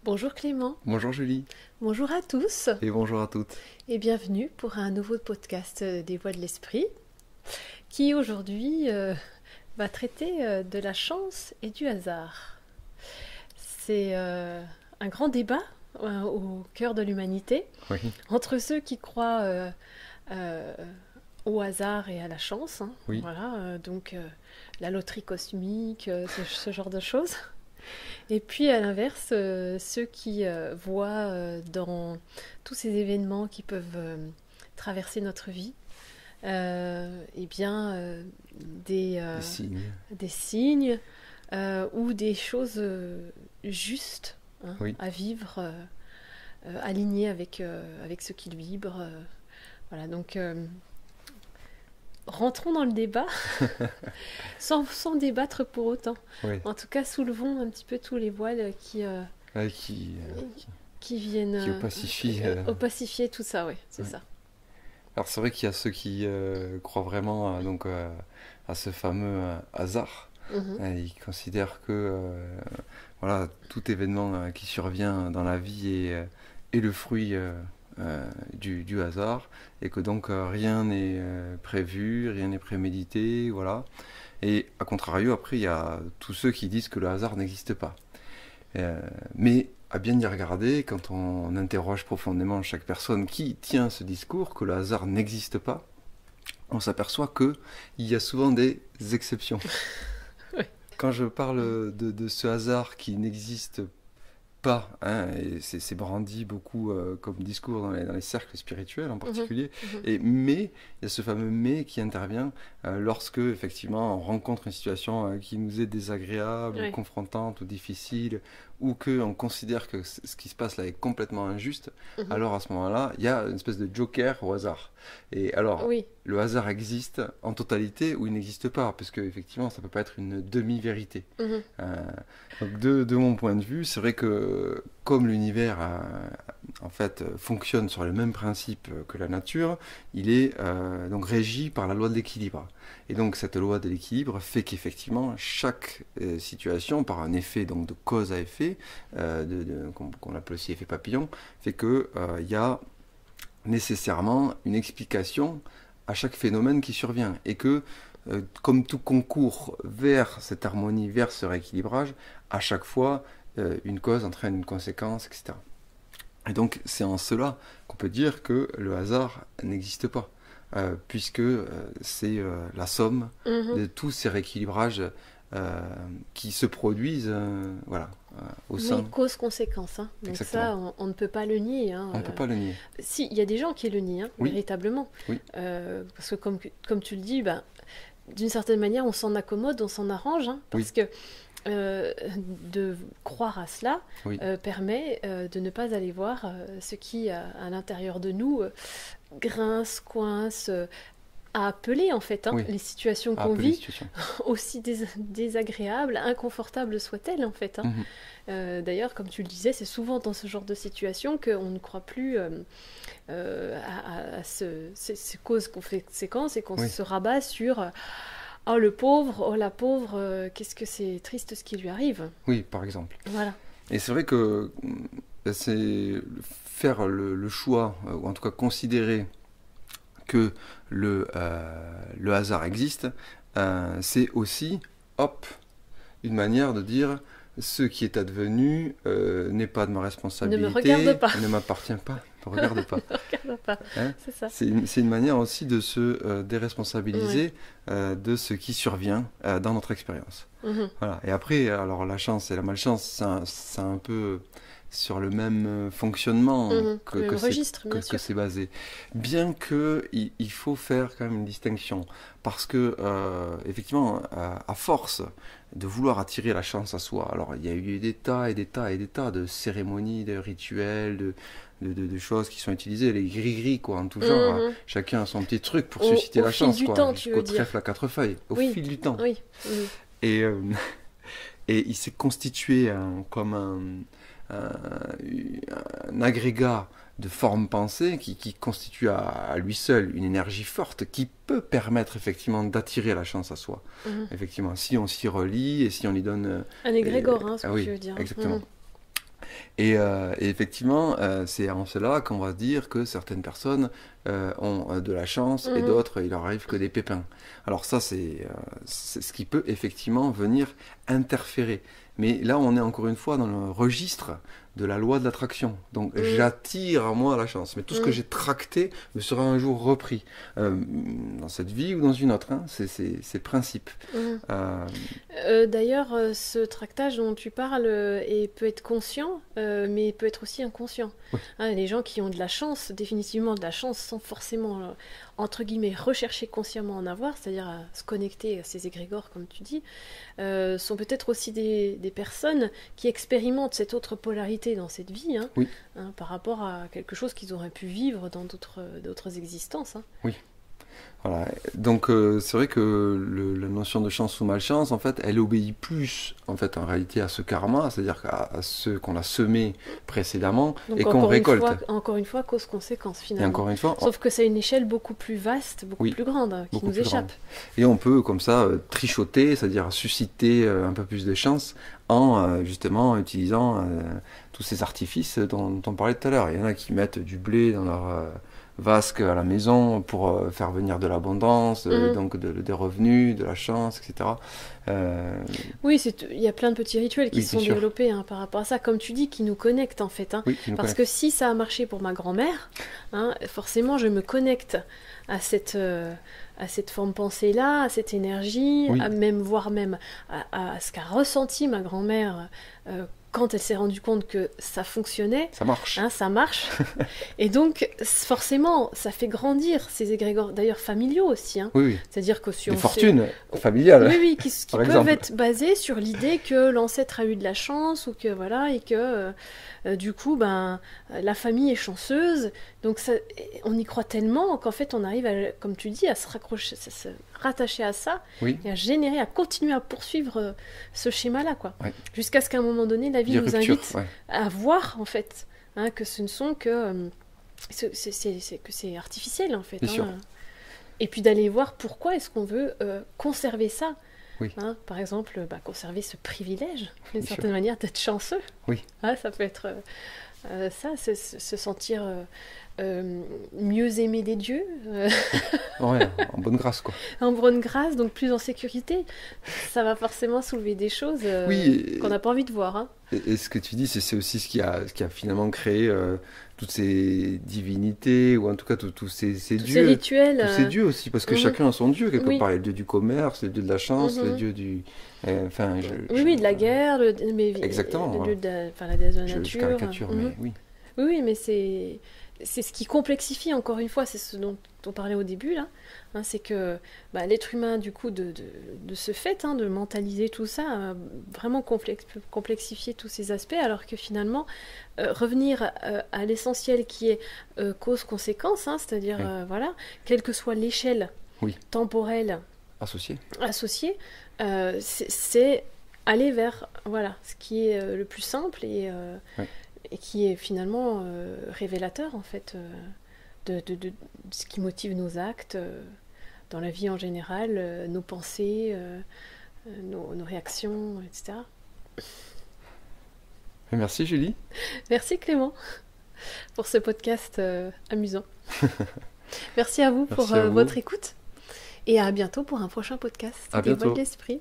Bonjour Clément, Bonjour Julie bonjour à tous et bonjour à toutes. et bienvenue pour un nouveau podcast des Voix de l'Esprit qui aujourd'hui va traiter de la chance et du hasard. C'est un grand débat au cœur de l'humanité Oui, entre ceux qui croient euh, au hasard et à la chance, hein. oui, Voilà, donc la loterie cosmique, ce genre de choses. Et puis à l'inverse, ceux qui voient dans tous ces événements qui peuvent traverser notre vie, eh bien, des signes. des signes ou des choses justes, hein, Oui, à vivre, alignées avec ce qui vibre. Voilà, donc rentrons dans le débat sans débattre pour autant. oui. En tout cas, soulevons un petit peu tous les voiles Ouais, qui viennent opacifie. opacifier tout ça, oui, c'est Ouais. ça. Alors c'est vrai qu'il y a ceux qui croient vraiment à ce fameux hasard. Mhm. Ils considèrent que voilà, tout événement qui survient dans la vie est le fruit du hasard et que donc rien n'est prévu, rien n'est prémédité, voilà. Et à contrario, après, il y a tous ceux qui disent que le hasard n'existe pas. Mais à bien y regarder, quand on interroge profondément chaque personne qui tient ce discours, que le hasard n'existe pas, on s'aperçoit qu'il y a souvent des exceptions. Oui. Quand je parle de ce hasard qui n'existe pas, hein, et c'est brandi beaucoup comme discours dans les cercles spirituels en particulier, mais il y a ce fameux mais qui intervient lorsque effectivement on rencontre une situation qui nous est désagréable, Oui. ou confrontante ou difficile, ou qu'on considère que ce qui se passe là est complètement injuste, Mhm. alors à ce moment-là, il y a une espèce de joker au hasard. Et alors, Oui, le hasard existe en totalité ou il n'existe pas, parce que effectivement, ça peut pas être une demi-vérité. mhm. Euh, donc de mon point de vue, c'est vrai que comme l'univers en fait fonctionne sur le même principe que la nature, il est donc régi par la loi de l'équilibre. Et donc cette loi de l'équilibre fait qu'effectivement chaque situation, par un effet donc de cause à effet, qu'on appelle aussi effet papillon, fait que il y a nécessairement une explication à chaque phénomène qui survient et que comme tout concourt vers cette harmonie, vers ce rééquilibrage, à chaque fois une cause entraîne une conséquence, etc. Et donc c'est en cela qu'on peut dire que le hasard n'existe pas, puisque c'est la somme Mhm. de tous ces rééquilibrages qui se produisent voilà, au Mais sein. cause-conséquence, hein. Donc ça, Exactement. on ne peut pas le nier, hein. On ne peut pas le nier. Si, il y a des gens qui le nient, hein, Oui. véritablement. Oui. Parce que comme tu le dis, ben, d'une certaine manière, on s'en accommode, on s'en arrange, hein, Oui. parce que de croire à cela Oui. permet de ne pas aller voir ce qui, à l'intérieur de nous, grince, coince, à appeler en fait, hein, Oui. les situations À qu'on appeler vit, situation. aussi désagréables, inconfortables soient-elles en fait, hein. Mhm. D'ailleurs, comme tu le disais, c'est souvent dans ce genre de situation qu'on ne croit plus à ces causes-conséquences et qu'on Oui. se rabat sur oh le pauvre, oh la pauvre, qu'est-ce que c'est triste ce qui lui arrive. Oui, par exemple. Voilà. Et c'est vrai que c'est faire le choix, ou en tout cas considérer que le hasard existe, c'est aussi, hop, une manière de dire ce qui est advenu n'est pas de ma responsabilité, regarde pas. ne m'appartient pas, ne me regarde pas. Regarde pas, Hein. c'est ça. C'est une manière aussi de se déresponsabiliser de ce qui survient dans notre expérience. Mhm. Voilà. Et après, alors la chance et la malchance, c'est un peu sur le même fonctionnement Mhm. Le même c'est registre, bien que sûr. c'est basé. Bien que il faut faire quand même une distinction, parce que effectivement, à force de vouloir attirer la chance à soi, alors il y a eu des tas et des tas et des tas de cérémonies, de rituels, de choses qui sont utilisées, les gris-gris quoi, en tout genre. Mhm. Chacun a son petit truc pour Au- susciter au la fil chance, du quoi, temps, tu jusqu'au veux dire. trèfle à quatre feuilles, au Oui. fil du temps. Oui. Mhm. Et, et il s'est constitué comme un agrégat de formes pensées qui constitue à lui seul une énergie forte qui peut permettre effectivement d'attirer la chance à soi. Mhm. Effectivement, si on s'y relie et si on lui donne... Un égrégore, hein, ce que oui, tu veux dire. exactement. Mhm. Et effectivement, c'est en cela qu'on va dire que certaines personnes ont de la chance et d'autres, il leur arrive que des pépins. Alors ça, c'est ce qui peut effectivement venir interférer. Mais là, on est encore une fois dans le registre de la loi de l'attraction. Donc j'attire à moi la chance. Mais tout ce que j'ai tracté me sera un jour repris. Dans cette vie ou dans une autre. Hein. C'est le principe. D'ailleurs, ce tractage dont tu parles peut être conscient, mais peut être aussi inconscient. Oui. Hein, les gens qui ont de la chance, définitivement de la chance, sans forcément, entre guillemets, rechercher consciemment en avoir, c'est-à-dire à se connecter à ces égrégores, comme tu dis, sont peut-être aussi des personnes qui expérimentent cette autre polarité dans cette vie, hein, Oui. hein, par rapport à quelque chose qu'ils auraient pu vivre dans d'autres existences. Hein. Oui. Voilà. Donc c'est vrai que la notion de chance ou malchance, en fait, elle obéit plus, en fait, en réalité, à ce karma, c'est-à-dire à ce qu'on a semé précédemment Donc, et qu'on récolte. Encore une fois, cause-conséquence, Et finalement. encore une fois, Sauf que c'est une échelle beaucoup plus vaste, beaucoup Oui, plus grande, qui beaucoup nous plus échappe. grande. Et on peut, comme ça, trichoter, c'est-à-dire susciter un peu plus de chance en, justement, utilisant tous ces artifices dont on parlait tout à l'heure. Il y en a qui mettent du blé dans leur vasque à la maison pour faire venir de l'abondance, donc des revenus, de la chance, etc. Oui, il y a plein de petits rituels qui Oui, sont bien sûr. développés par rapport à ça, comme tu dis, qui nous connectent en fait. Hein. Oui, qui nous Parce que si ça a marché pour ma grand-mère, forcément je me connecte à cette forme pensée-là, à cette énergie, Oui. voire même à ce qu'a ressenti ma grand-mère quand elle s'est rendue compte que ça fonctionnait. Ça marche. Ça marche. Et donc, forcément, ça fait grandir ces égrégores, d'ailleurs familiaux aussi. Hein. Oui, oui. C'est-à-dire que si Des on fortunes familiales. Oui, oui, qui par peuvent exemple. être basés sur l'idée que l'ancêtre a eu de la chance ou que voilà, et que du coup, la famille est chanceuse. Donc, on y croit tellement qu'en fait, on arrive, comme tu dis, à se rattacher à ça Oui. et à continuer à poursuivre ce schéma-là, quoi. Ouais. Jusqu'à ce qu'à un moment donné, la vie Des nous ruptures, invite ouais. à voir, en fait, que ce ne sont que que c'est artificiel, en fait. Bien sûr. Et puis d'aller voir pourquoi est-ce qu'on veut conserver ça. Oui. Par exemple, conserver ce privilège, d'une Bien certaine sûr. manière, d'être chanceux. Oui. Ça peut être ça, se sentir mieux aimé des dieux, Ouais, en bonne grâce, quoi. en bonne grâce, donc plus en sécurité. Ça va forcément soulever des choses Oui, qu'on n'a pas envie de voir. Hein. Et ce que tu dis, c'est aussi ce qui a finalement créé toutes ces divinités, ou en tout cas tous ces Tous dieux. ces rituels. Tous ces dieux aussi, parce que chacun a son dieu, quelque Oui. part. Le dieu du commerce, le dieu de la chance, le dieu du... Oui, de la guerre, Exactement, le dieu voilà. la déesse de la Je nature. caricature, mais oui. Oui, mais c'est ce qui complexifie, encore une fois, c'est ce dont on parlait au début, là. C'est que l'être humain, du coup, de ce fait, de mentaliser tout ça, a vraiment complexifier tous ces aspects, alors que finalement, revenir à l'essentiel qui est cause-conséquence, c'est-à-dire, Oui. voilà, quelle que soit l'échelle Oui. temporelle Associé. associée, c'est aller vers, voilà, ce qui est le plus simple et qui est finalement révélateur en fait de ce qui motive nos actes dans la vie en général, nos pensées, nos réactions, etc. Merci Julie. Merci Clément pour ce podcast amusant. Merci à vous pour Merci à vous. votre écoute et à bientôt pour un prochain podcast À des bientôt. vols d'esprit.